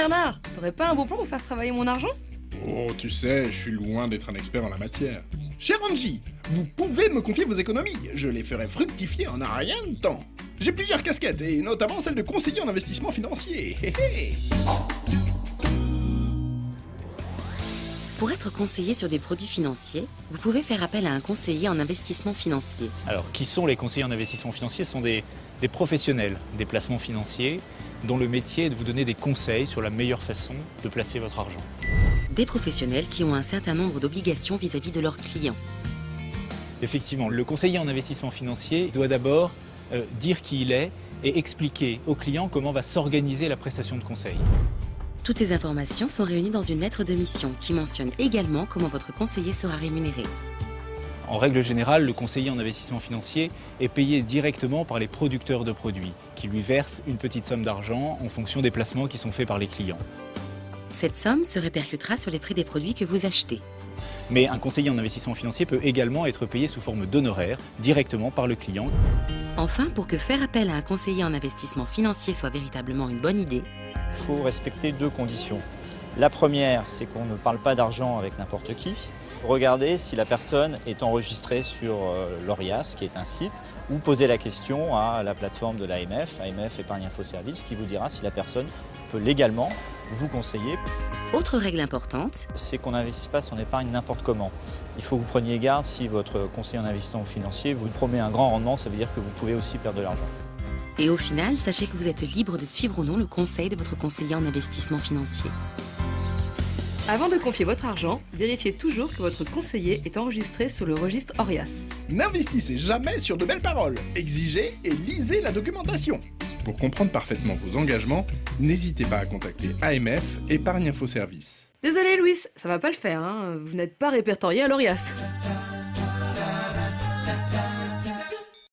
Bernard, t'aurais pas un bon plan pour faire travailler mon argent? Oh, tu sais, je suis loin d'être un expert en la matière. Cher Angie, vous pouvez me confier vos économies, je les ferai fructifier en un rien de temps. J'ai plusieurs casquettes, et notamment celle de conseiller en investissement financier. Hé hé. Pour être conseiller sur des produits financiers, vous pouvez faire appel à un conseiller en investissement financier. Alors, qui sont les conseillers en investissement financier? Ce sont des professionnels des placements financiers dont le métier est de vous donner des conseils sur la meilleure façon de placer votre argent. Des professionnels qui ont un certain nombre d'obligations vis-à-vis de leurs clients. Effectivement, le conseiller en investissement financier doit d'abord dire qui il est et expliquer au client comment va s'organiser la prestation de conseil. Toutes ces informations sont réunies dans une lettre de mission qui mentionne également comment votre conseiller sera rémunéré. En règle générale, le conseiller en investissement financier est payé directement par les producteurs de produits, qui lui versent une petite somme d'argent en fonction des placements qui sont faits par les clients. Cette somme se répercutera sur les prix des produits que vous achetez. Mais un conseiller en investissement financier peut également être payé sous forme d'honoraires directement par le client. Enfin, pour que faire appel à un conseiller en investissement financier soit véritablement une bonne idée, il faut respecter deux conditions. La première, c'est qu'on ne parle pas d'argent avec n'importe qui. Regardez si la personne est enregistrée sur l'Orias, qui est un site, ou posez la question à la plateforme de l'AMF, AMF Épargne Info Service, qui vous dira si la personne peut légalement vous conseiller. Autre règle importante, c'est qu'on n'investit pas son épargne n'importe comment. Il faut que vous preniez garde si votre conseiller en investissement financier vous promet un grand rendement, ça veut dire que vous pouvez aussi perdre de l'argent. et au final, sachez que vous êtes libre de suivre ou non le conseil de votre conseiller en investissement financier. Avant de confier votre argent, vérifiez toujours que votre conseiller est enregistré sur le registre Orias. N'investissez jamais sur de belles paroles. Exigez et lisez la documentation. Pour comprendre parfaitement vos engagements, n'hésitez pas à contacter AMF Épargne Info Service. Désolé Louis, ça va pas le faire, hein. Vous n'êtes pas répertorié à l'Orias.